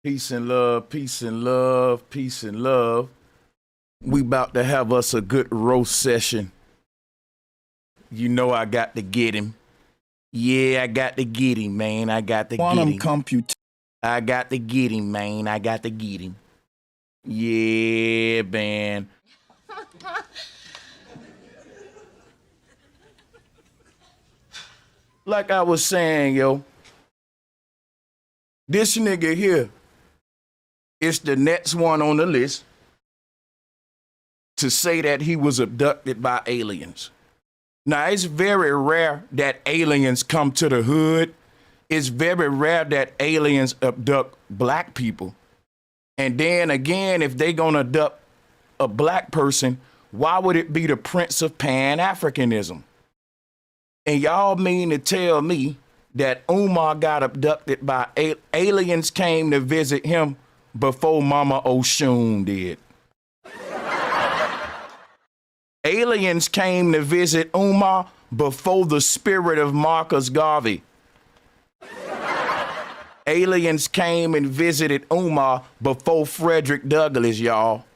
Peace and love, peace and love, peace and love. We about to have us a good roast session. You know I got to get him. Yeah, I got to get him, man. I got to get him. I got to get him, man. I got to get him. Yeah, man. Like I was saying, yo, this nigga here is the next one on the list to say that he was abducted by aliens. Now, it's very rare that aliens come to the hood. It's very rare that aliens abduct black people. And then again, if they gonna abduct a black person, why would it be the Prince of Pan-Africanism? And y'all mean to tell me that Umar got abducted by aliens came to visit him before Mama Oshun did? Aliens came to visit Umar before the spirit of Marcus Garvey. Aliens came and visited Umar before Frederick Douglass, y'all.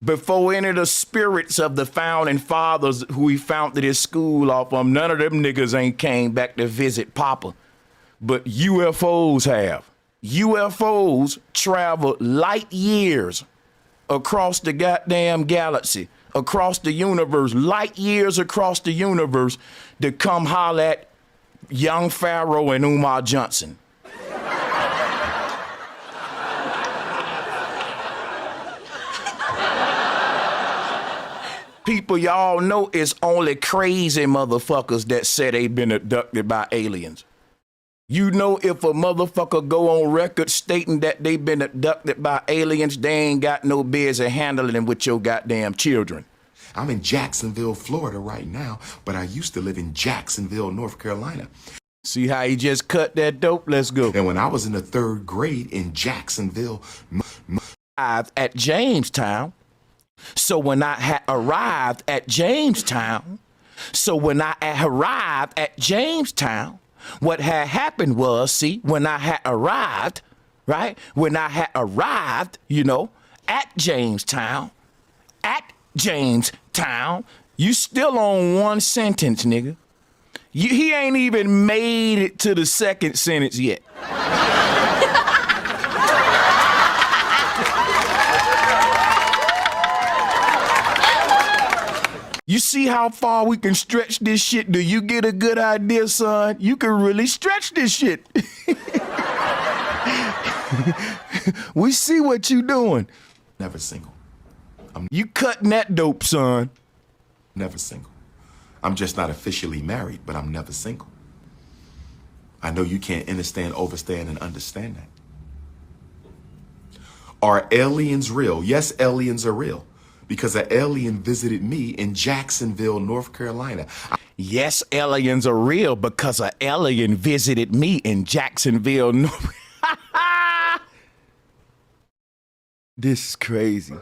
Before any of the spirits of the founding fathers who he founded his school off of, none of them niggas ain't came back to visit Papa. But UFOs have. UFOs travel light years across the goddamn galaxy, across the universe, light years across the universe to come holler at young Pharaoh and Umar Johnson. People y'all know it's only crazy motherfuckers that say they been abducted by aliens. You know, if a motherfucker go on record stating that they been abducted by aliens, they ain't got no business handling with your goddamn children. I'm in Jacksonville, Florida right now, but I used to live in Jacksonville, North Carolina. See how he just cut that dope? Let's go. And when I was in the 3rd grade in Jacksonville, at Jamestown. So when I had arrived at Jamestown, what had happened was, see, when I had arrived, right? When I had arrived, you know, at Jamestown, you still on one sentence, nigga. He ain't even made it to the 2nd sentence yet. You see how far we can stretch this shit? Do you get a good idea, son? You can really stretch this shit. We see what you doing. Never single. You cutting that dope, son. Never single. I'm just not officially married, but I'm never single. I know you can't understand, overstand, and understand that. Are aliens real? Yes, aliens are real. Because an alien visited me in Jacksonville, North Carolina. Yes, aliens are real because an alien visited me in Jacksonville, North. This is crazy.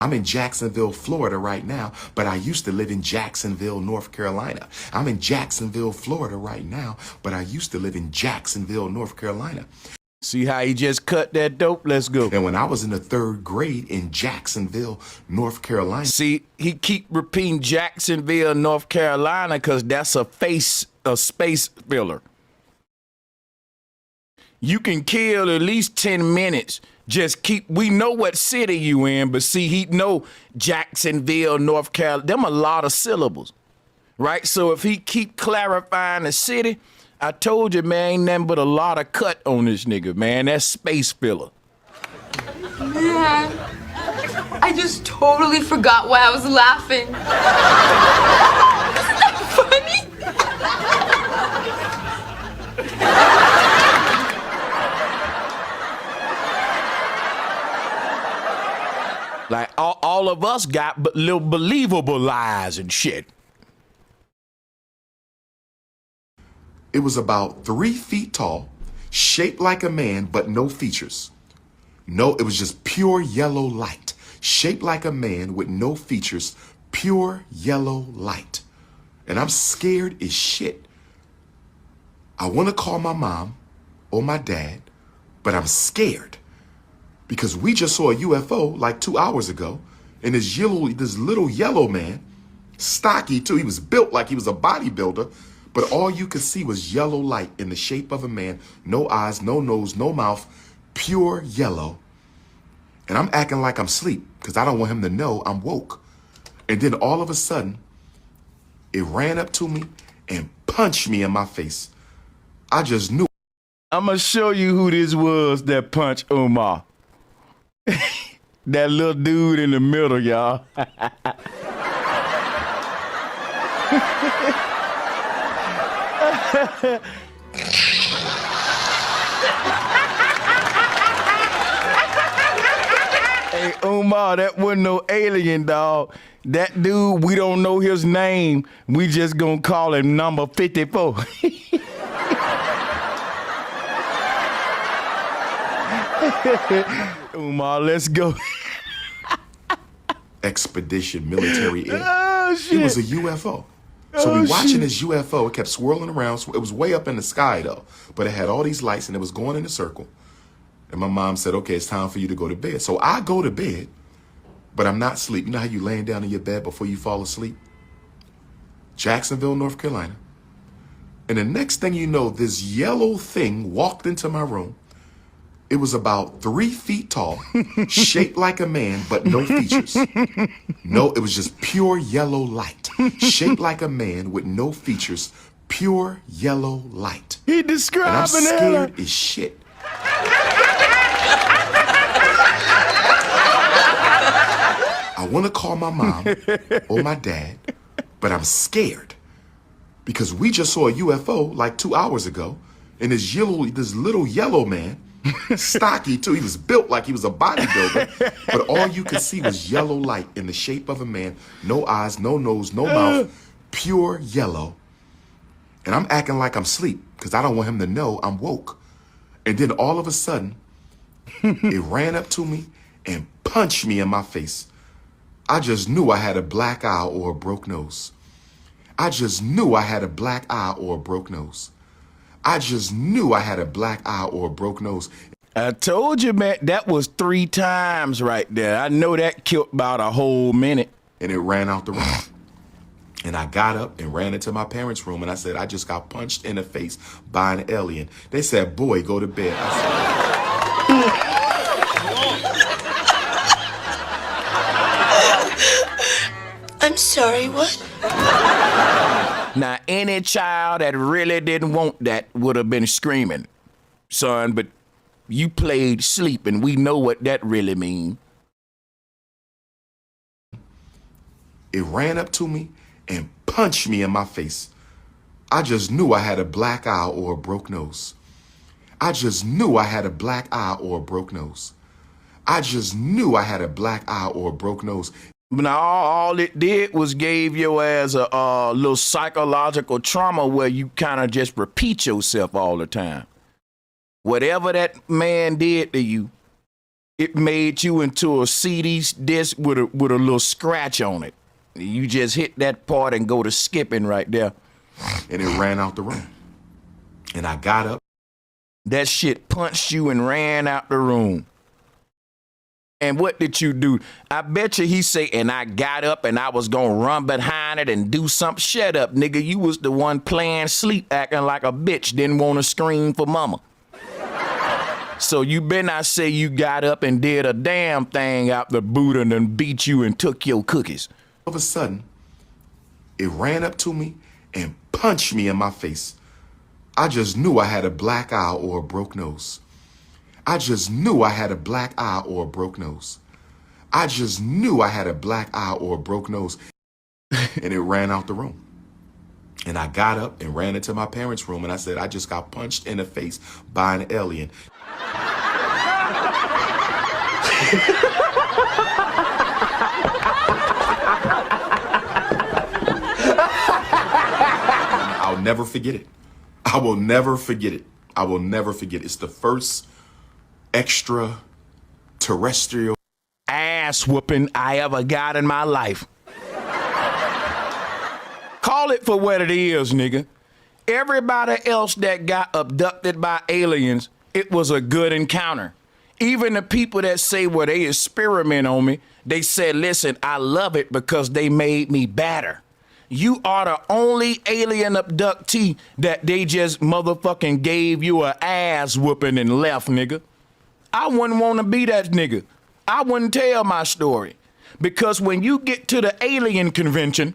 I'm in Jacksonville, Florida right now, but I used to live in Jacksonville, North Carolina. I'm in Jacksonville, Florida right now, but I used to live in Jacksonville, North Carolina. See how he just cut that dope? Let's go. And when I was in the 3rd grade in Jacksonville, North Carolina. See, he keep repeating Jacksonville, North Carolina, because that's a space filler. You can kill at least 10 minutes. We know what city you in, but see, he know Jacksonville, North Carolina. Them a lot of syllables, right? So if he keep clarifying the city, I told you, man, ain't nothing but a lot of cut on this nigga, man. That's space filler. Man, I just totally forgot why I was laughing. Isn't that funny? Like, all of us got little believable lies and shit. It was about 3 feet tall, shaped like a man, but no features. No, it was just pure yellow light, shaped like a man with no features, pure yellow light. And I'm scared as shit. I want to call my mom or my dad but I'm scared because we just saw a UFO like 2 hours ago, and this little yellow man, stocky too, he was built like he was a bodybuilder, but all you could see was yellow light in the shape of a man, no eyes, no nose, no mouth, pure yellow. And I'm acting like I'm asleep because I don't want him to know I'm woke. And then all of a sudden, it ran up to me and punched me in my face. I just knew. I'm going to show you who this was that punched Umar. That little dude in the middle, y'all. Hey, Umar, that wasn't no alien, dog. That dude, we don't know his name. We just gonna call him number 54. Umar, let's go. Expedition military air. Oh, shit. It was a UFO. So we watching this UFO. It kept swirling around. It was way up in the sky though, but it had all these lights and it was going in a circle. And my mom said, "Okay, it's time for you to go to bed." So I go to bed, but I'm not asleep. You know how you laying down in your bed before you fall asleep? Jacksonville, North Carolina. And the next thing you know, this yellow thing walked into my room. It was about 3 feet tall, shaped like a man, but no features. No, it was just pure yellow light, shaped like a man with no features, pure yellow light. He describing and I'm scared it. as shit. I want to call my mom or my dad, but I'm scared because we just saw a UFO like 2 hours ago, and this little yellow man, stocky too, he was built like he was a bodybuilder, but all you could see was yellow light in the shape of a man, no eyes, no nose, no mouth, pure yellow. And I'm acting like I'm asleep because I don't want him to know I'm woke. And then all of a sudden, it ran up to me and punched me in my face. I just knew I had a black eye or a broke nose. I just knew I had a black eye or a broke nose. I just knew I had a black eye or a broke nose. I told you, man, that was 3 times right there. I know that killed about a whole minute. And it ran out the room. And I got up and ran into my parents' room and I said, "I just got punched in the face by an alien." They said, "Boy, go to bed." I'm sorry, what? Now, any child that really didn't want that would have been screaming, son, but you played sleep, and we know what that really means. It ran up to me and punched me in my face. I just knew I had a black eye or a broke nose. I just knew I had a black eye or a broke nose. I just knew I had a black eye or a broke nose. Now, all it did was gave your ass a little psychological trauma where you kind of just repeat yourself all the time. Whatever that man did to you, it made you into a CD disc with a little scratch on it. You just hit that part and go to skipping right there. And it ran out the room. And I got up. That shit punched you and ran out the room. And what did you do? I bet you he say, "And I got up and I was gonna run behind it and do something." Shut up, nigga. You was the one playing sleep, acting like a bitch, didn't want to scream for mama. So you better not say you got up and did a damn thing out the boot and then beat you and took your cookies. All of a sudden, it ran up to me and punched me in my face. I just knew I had a black eye or a broke nose. I just knew I had a black eye or a broke nose. I just knew I had a black eye or a broke nose. And it ran out the room. And I got up and ran into my parents' room and I said, "I just got punched in the face by an alien." I'll never forget it. I will never forget it. I will never forget it. It's the first extraterrestrial ass whooping I ever got in my life. Call it for what it is, nigga. Everybody else that got abducted by aliens It was a good encounter. Even the people that say, well, they experiment on me, they said, listen, I love it because they made me better. You are the only alien abductee that they just motherfucking gave you a ass whooping and left, nigga. I wouldn't want to be that nigga. I wouldn't tell my story. Because when you get to the alien convention,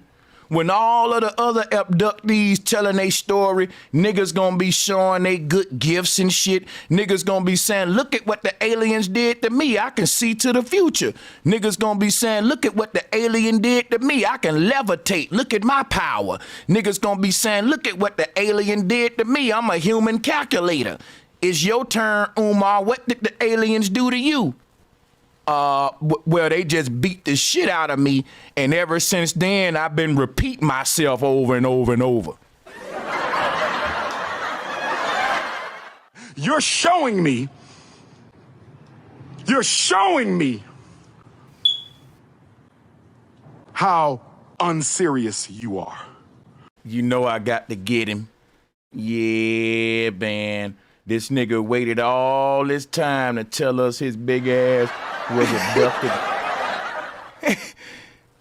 when all of the other abductees telling their story, niggas gonna be showing they good gifts and shit. Niggas gonna be saying, look at what the aliens did to me. I can see to the future. Niggas gonna be saying, look at what the alien did to me. I can levitate. Look at my power. Niggas gonna be saying, look at what the alien did to me. I'm a human calculator. It's your turn, Umar. What did the aliens do to you? Well, they just beat the shit out of me, and ever since then, I've been repeating myself over and over and over. You're showing me how unserious you are. You know I got to get him. Yeah, man. This nigga waited all this time to tell us his big ass was abducted.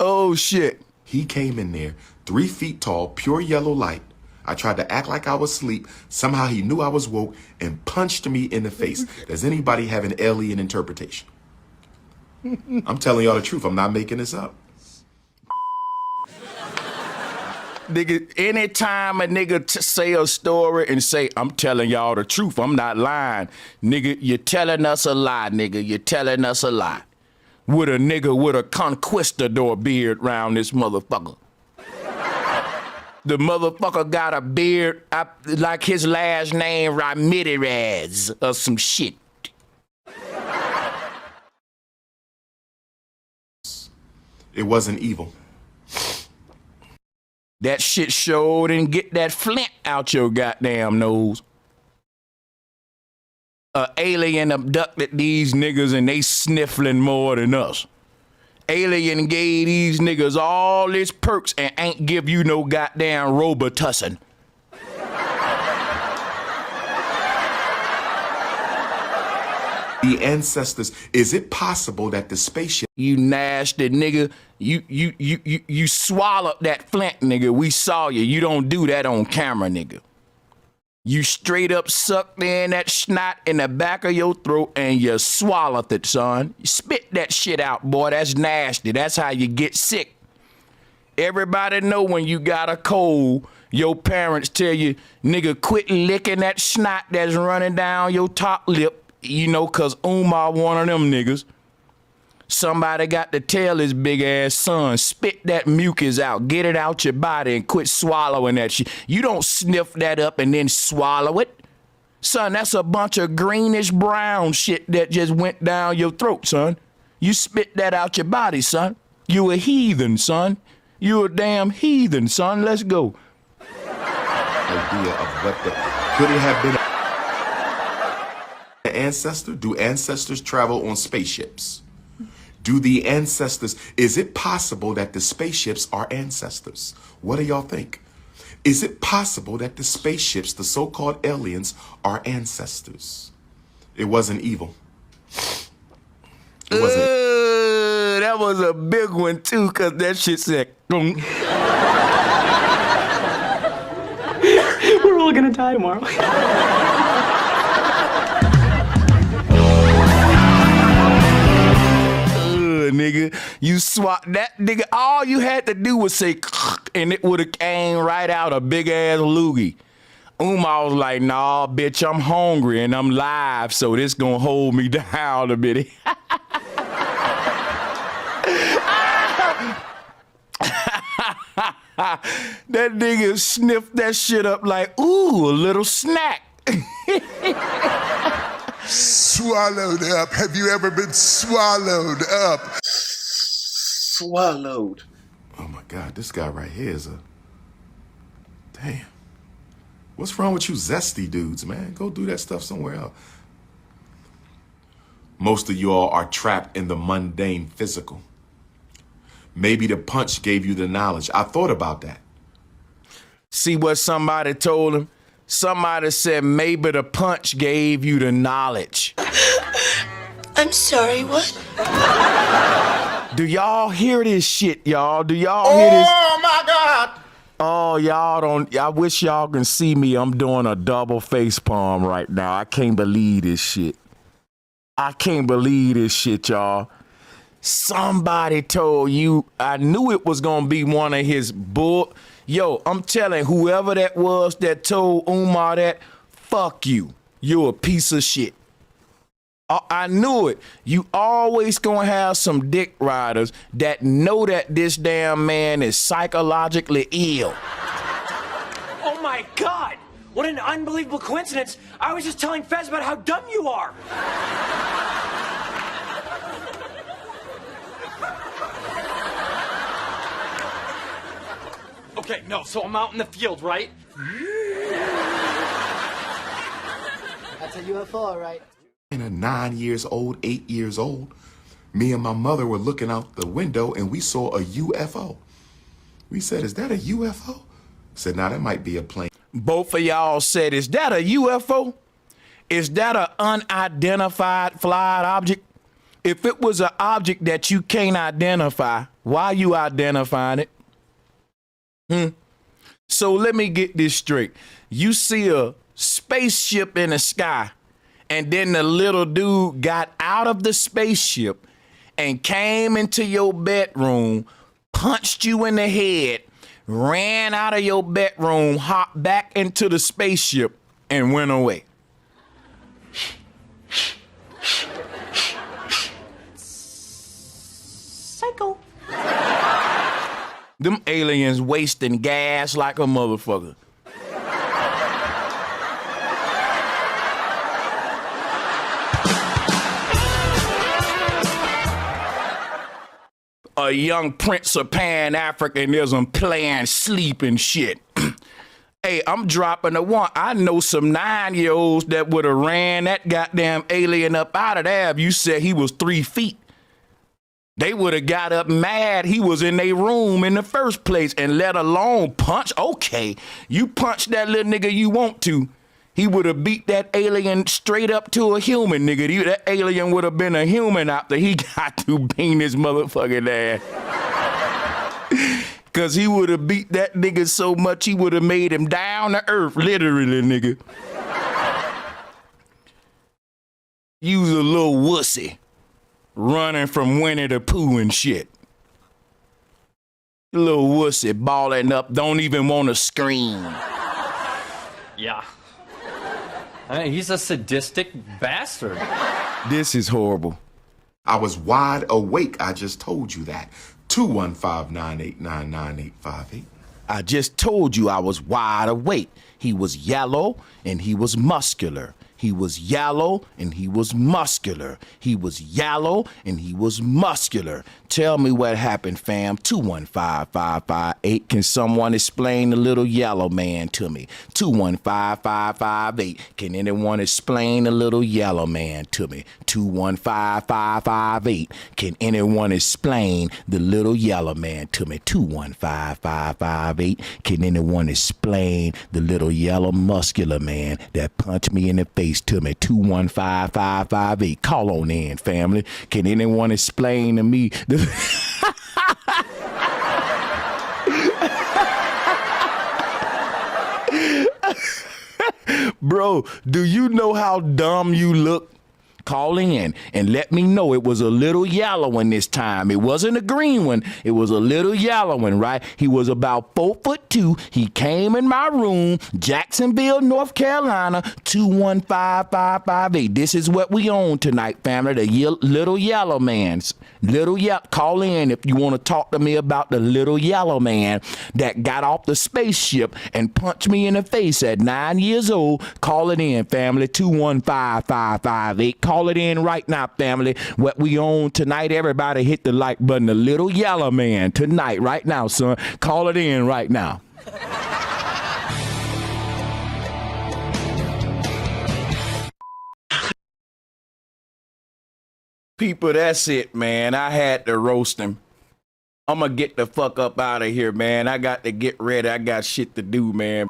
Oh, shit. He came in there, 3 feet tall, pure yellow light. I tried to act like I was asleep. Somehow he knew I was woke and punched me in the face. Does anybody have an alien interpretation? I'm telling y'all the truth. I'm not making this up. Nigga, anytime a nigga say a story and say, I'm telling y'all the truth, I'm not lying. Nigga, you're telling us a lie, nigga. You're telling us a lie. With a nigga with a conquistador beard round this motherfucker. The motherfucker got a beard like his last name Ramirez or some shit. It wasn't evil. That shit sure didn't get that flint out your goddamn nose. A alien abducted these niggas and they sniffling more than us. Alien gave these niggas all his perks and ain't give you no goddamn Robitussin. The ancestors, is it possible that the spaceship... You nasty nigga, you swallowed that flint, nigga. We saw you. You don't do that on camera, nigga. You straight up sucked in that snot in the back of your throat and you swallowed it, son. You spit that shit out, boy. That's nasty. That's how you get sick. Everybody know when you got a cold, your parents tell you, nigga, quit licking that snot that's running down your top lip. You know, cause Umar one of them niggas. Somebody got to tell his big ass son, spit that mucus out, get it out your body and quit swallowing that shit. You don't sniff that up and then swallow it. Son, that's a bunch of greenish brown shit that just went down your throat, son. You spit that out your body, son. You a heathen, son. You a damn heathen, son. Let's go. Idea of what the... Could it have been an ancestor? Do ancestors travel on spaceships? Do the ancestors... Is it possible that the spaceships are ancestors? What do y'all think? Is it possible that the spaceships, the so-called aliens, are ancestors? It wasn't evil. It wasn't... That was a big one, too, because that shit said... We're all gonna die tomorrow. Nigga, you swat that nigga. All you had to do was say, and it would have came right out a big ass loogie. Umar was like, nah, bitch, I'm hungry and I'm live, so this gonna hold me down a bit. That nigga sniffed that shit up like, ooh, a little snack. Swallowed up. Have you ever been swallowed up? Swallowed. Oh my God, this guy right here is a... Damn. What's wrong with you zesty dudes, man? Go do that stuff somewhere else. Most of y'all are trapped in the mundane physical. Maybe the punch gave you the knowledge. I thought about that. See what somebody told him? Somebody said maybe the punch gave you the knowledge. I'm sorry, what? Do y'all hear this shit, y'all? Do y'all hear this? Oh my God! Oh, y'all don't. I wish y'all can see me. I'm doing a double face palm right now. I can't believe this shit. I can't believe this shit, y'all. Somebody told you. I knew it was gonna be one of his bull. Yo, I'm telling whoever that was that told Umar that, fuck you. You're a piece of shit. I knew it. You always gonna have some dick riders that know that this damn man is psychologically ill. Oh my God! What an unbelievable coincidence! I was just telling Fez about how dumb you are! Okay, no, so I'm out in the field, right? That's a UFO, all right. And 9 years old, 8 years old, me and my mother were looking out the window and we saw a UFO. We said, is that a UFO? I said, nah, that might be a plane. Both of y'all said, is that a UFO? Is that an unidentified flying object? If it was an object that you can't identify, why you identifying it? So let me get this straight. You see a spaceship in the sky, and then the little dude got out of the spaceship and came into your bedroom, punched you in the head, ran out of your bedroom, hopped back into the spaceship, and went away. Psycho. Them aliens wasting gas like a motherfucker. A young prince of Pan-Africanism playing sleep and shit. Hey, I'm dropping the one. I know some 9-year-olds that would have ran that goddamn alien up out of there if you said he was 3 feet. They would have got up mad he was in their room in the first place, and let alone punch. Okay, you punch that little nigga you want to. He would have beat that alien straight up to a human, nigga. That alien would have been a human after he got to being his motherfucking ass. Cause he would have beat that nigga so much he would have made him down to earth, literally, nigga. You was a little wussy. Running from Winnie the Pooh and shit. Little wussy balling up, don't even want to scream. Yeah. He's a sadistic bastard. This is horrible. I was wide awake. I just told you that. 215-989-9858. I just told you I was wide awake. He was yellow and he was muscular. He was yellow and he was muscular. He was yellow and he was muscular. Tell me what happened, fam. 215-558. Can someone explain the little yellow man to me? 215-558. Can anyone explain the little yellow man to me? 215-558. Can anyone explain the little yellow man to me? 215-558. Can anyone explain the little yellow muscular man that punched me in the face to me? 215-558. Call on in, family. Can anyone explain to me the Bro, do you know how dumb you look? Call in and let me know. It was a little yellow one this time. It wasn't a green one. It was a little yellow one, right? He was about 4'2". He came in my room, Jacksonville, North Carolina, 215-558. This is what we own tonight, family. The little yellow man's. Call in if you want to talk to me about the little yellow man that got off the spaceship and punched me in the face at 9 years old. Call it in, family. 215-558. Call it in right now, family. What we own tonight, everybody hit the like button. The little yellow man tonight, right now, son. Call it in right now. People, that's it, man. I had to roast him. I'm gonna get the fuck up out of here, man. I got to get ready. I got shit to do, man.